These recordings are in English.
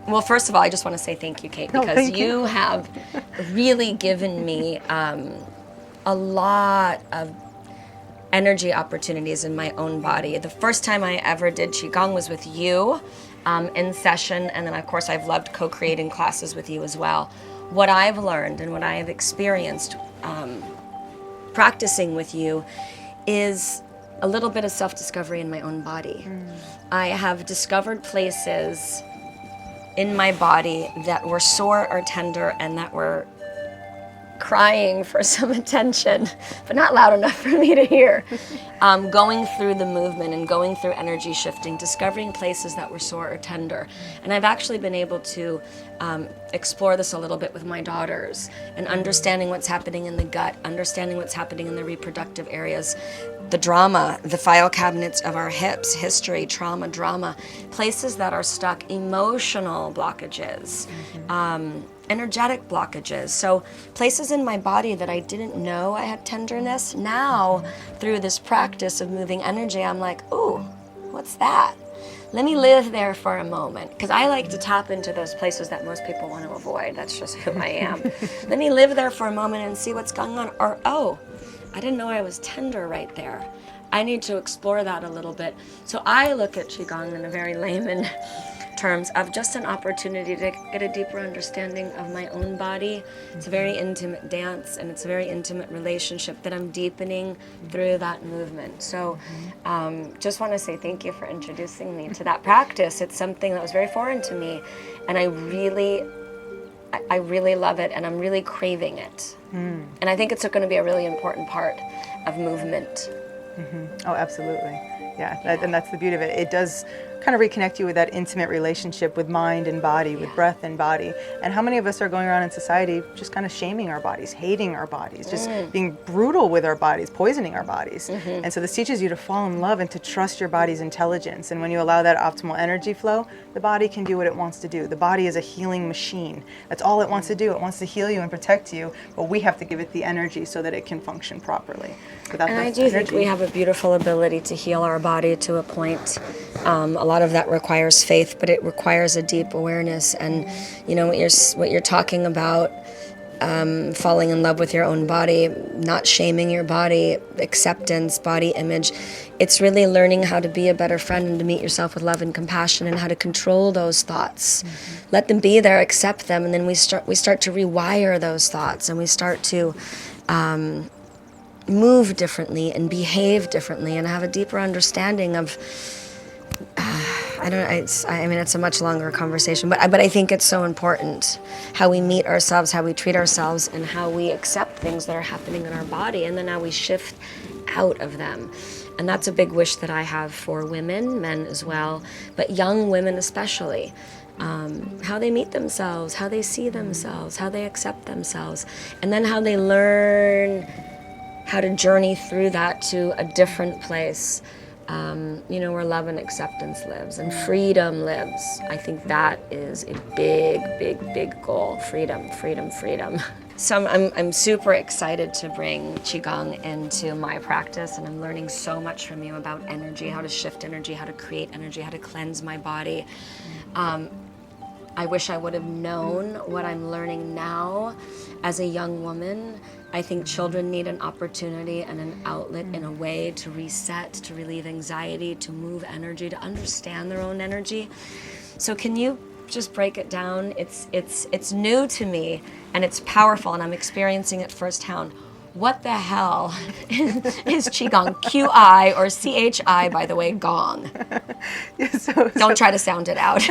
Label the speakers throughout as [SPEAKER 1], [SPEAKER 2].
[SPEAKER 1] Well, first of all, I just want to say thank you, Kate,
[SPEAKER 2] No,
[SPEAKER 1] because
[SPEAKER 2] thank
[SPEAKER 1] you have really given me a lot of energy opportunities in my own body. The first time I ever did Qigong was with you in session, and then of course I've loved co-creating classes with you as well. What I've learned and what I have experienced practicing with you is a little bit of self-discovery in my own body. I have discovered places in my body that were sore or tender and that were crying for some attention, but not loud enough for me to hear. Going through the movement and going through energy shifting, discovering places that were sore or tender. And I've actually been able to explore this a little bit with my daughters and understanding what's happening in the gut, understanding what's happening in the reproductive areas, the drama, the file cabinets of our hips, history, trauma, drama, places that are stuck, emotional blockages, energetic blockages. So places in my body that I didn't know I had tenderness, now through this practice of moving energy, I'm like, ooh, what's that? Let me live there for a moment, because I like to tap into those places that most people want to avoid. That's just who I am. Let me live there for a moment and see what's going on. Or, oh, I didn't know I was tender right there. I need to explore that a little bit. So I look at Qigong in a very layman terms of just an opportunity to get a deeper understanding of my own body. It's a very intimate dance, and it's a very intimate relationship that I'm deepening through that movement. So just want to say thank you for introducing me to that practice. It's something that was very foreign to me, and I really love it, and I'm really craving it. And I think it's going to be a really important part of movement.
[SPEAKER 2] Oh, absolutely. Yeah, and that's the beauty of it. It does kind of reconnect you with that intimate relationship with mind and body, with breath and body. And how many of us are going around in society just kind of shaming our bodies, hating our bodies, just being brutal with our bodies, poisoning our bodies. And so this teaches you to fall in love and to trust your body's intelligence. And when you allow that optimal energy flow, the body can do what it wants to do. The body is a healing machine. That's all it wants to do. It wants to heal you and protect you, but we have to give it the energy so that it can function properly.
[SPEAKER 1] And I do think we have a beautiful ability to heal our body to a point. A lot of that requires faith, but it requires a deep awareness. And you know what you're talking about, falling in love with your own body, not shaming your body, acceptance, body image. It's really learning how to be a better friend and to meet yourself with love and compassion, and how to control those thoughts. Let them be there, accept them, and then we start to rewire those thoughts, and we start to move differently and behave differently and have a deeper understanding of it's a much longer conversation, but I think it's so important how we meet ourselves, how we treat ourselves, and how we accept things that are happening in our body, and then how we shift out of them. And that's a big wish that I have for women, men as well, but young women especially. How they meet themselves, how they see themselves, how they accept themselves, and then how they learn how to journey through that to a different place, where love and acceptance lives and freedom lives. I think that is a big, big, big goal. Freedom, freedom, freedom. So I'm super excited to bring Qigong into my practice, and I'm learning so much from you about energy, how to shift energy, how to create energy, how to cleanse my body. I wish I would have known what I'm learning now as a young woman. I think children need an opportunity and an outlet in a way to reset, to relieve anxiety, to move energy, to understand their own energy. So can you just break it down? It's new to me, and it's powerful, and I'm experiencing it firsthand. What the hell is Qigong? Q-I or C-H-I, by the way, gong. Don't try to sound it out.
[SPEAKER 2] It's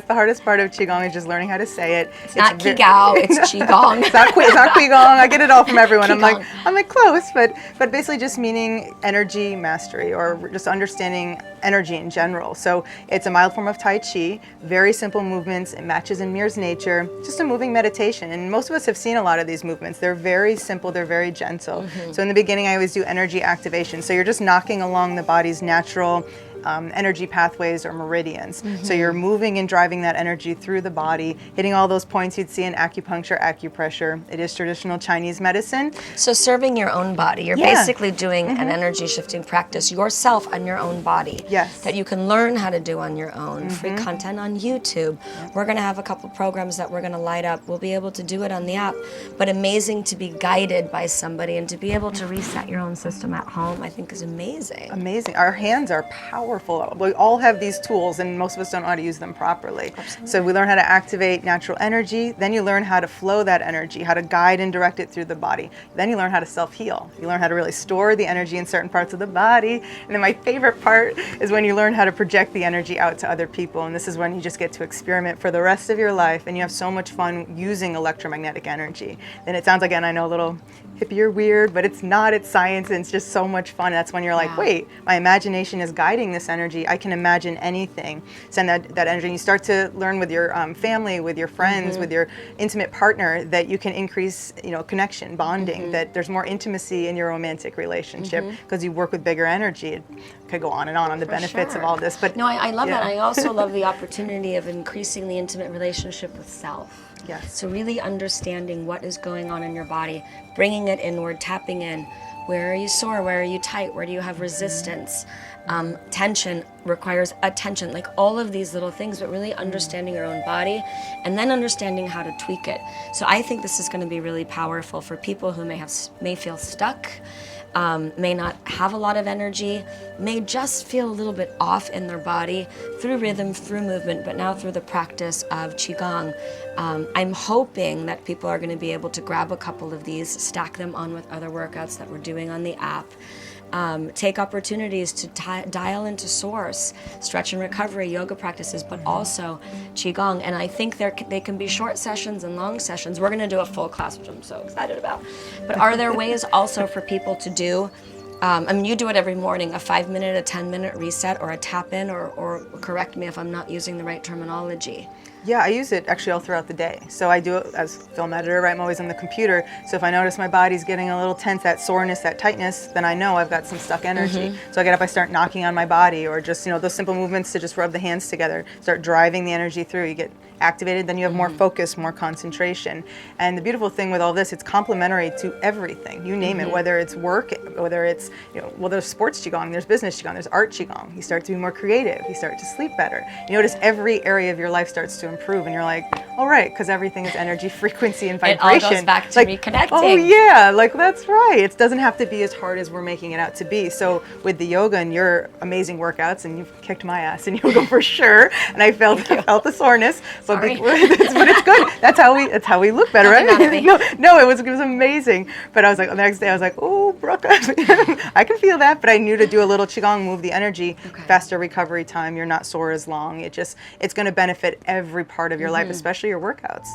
[SPEAKER 2] the hardest part of Qigong is just learning how to say it.
[SPEAKER 1] It's not Qigao, it's Qigong.
[SPEAKER 2] It's not Qigong. I get it all from everyone. I'm like close, but basically just meaning energy mastery, or just understanding energy in general. So it's a mild form of Tai Chi, very simple movements. It matches and mirrors nature, just a moving meditation. And most of us have seen a lot of these movements. They're very simple, they're very gentle. So in the beginning, I always do energy activation. So you're just knocking along the body's natural energy pathways or meridians. So you're moving and driving that energy through the body, hitting all those points you'd see in acupuncture, acupressure. It is traditional Chinese medicine.
[SPEAKER 1] So serving your own body, you're
[SPEAKER 2] Yeah.
[SPEAKER 1] basically doing an energy shifting practice yourself on your own body.
[SPEAKER 2] Yes.
[SPEAKER 1] That you can learn how to do on your own. Free content on YouTube. We're going to have a couple programs that we're going to light up. We'll be able to do it on the app, but amazing to be guided by somebody and to be able to reset your own system at home, I think is amazing.
[SPEAKER 2] Amazing. Our hands are powerful. We all have these tools and most of us don't know how to use them properly.
[SPEAKER 1] Absolutely.
[SPEAKER 2] So we learn how to activate natural energy, then you learn how to flow that energy, how to guide and direct it through the body. Then you learn how to self-heal. You learn how to really store the energy in certain parts of the body. And then my favorite part is when you learn how to project the energy out to other people. And this is when you just get to experiment for the rest of your life and you have so much fun using electromagnetic energy. And it sounds, again, I know, a little hippie or weird, but it's not. It's science and it's just so much fun. That's when you're like,
[SPEAKER 1] Wow.
[SPEAKER 2] wait, my imagination is guiding this energy. I can imagine anything. Send that energy. And you start to learn with your family, with your friends, with your intimate partner that you can increase, connection, bonding, that there's more intimacy in your romantic relationship because you work with bigger energy. It could go on and on the benefits of all this. But
[SPEAKER 1] no, I love
[SPEAKER 2] yeah.
[SPEAKER 1] that. I also love the opportunity of increasing the intimate relationship with self.
[SPEAKER 2] Yes.
[SPEAKER 1] So really understanding what is going on in your body, bringing it inward, tapping in. Where are you sore? Where are you tight? Where do you have resistance? Tension requires attention, like all of these little things, but really understanding your own body and then understanding how to tweak it. So I think this is going to be really powerful for people who may feel stuck, may not have a lot of energy, may just feel a little bit off in their body through rhythm, through movement, but now through the practice of Qigong. I'm hoping that people are going to be able to grab a couple of these, stack them on with other workouts that we're doing on the app. Take opportunities to dial into source, stretch and recovery, yoga practices, but also Qigong. And I think they can be short sessions and long sessions. We're going to do a full class, which I'm so excited about. But are there ways also for people to do, you do it every morning, a 5-minute, a 10-minute reset, or a tap-in, or correct me if I'm not using the right terminology.
[SPEAKER 2] Yeah, I use it actually all throughout the day. So I do it as film editor, right? I'm always on the computer. So if I notice my body's getting a little tense, that soreness, that tightness, then I know I've got some stuck energy. So I get up, I start knocking on my body, or just, those simple movements to just rub the hands together, start driving the energy through. You get activated, then you have more focus, more concentration. And the beautiful thing with all this, it's complementary to everything. You name it, whether it's work, whether it's, there's sports Qigong, there's business Qigong, there's art Qigong. You start to be more creative. You start to sleep better. You notice every area of your life starts to improve, and you're like, all right, because everything is energy, frequency, and vibration.
[SPEAKER 1] It all goes back to reconnecting.
[SPEAKER 2] Oh yeah, that's right. It doesn't have to be as hard as we're making it out to be. So with the yoga and your amazing workouts, and you've kicked my ass in yoga for sure, and I felt the soreness.
[SPEAKER 1] Sorry.
[SPEAKER 2] But it's good. That's how we look better,
[SPEAKER 1] Nothing out of
[SPEAKER 2] right?
[SPEAKER 1] me.
[SPEAKER 2] No, it was amazing. But I was like, the next day I was like, oh, Brooke, I can feel that. But I knew to do a little Qigong, move the energy, faster recovery time. You're not sore as long. It's going to benefit every part of your life, especially your workouts.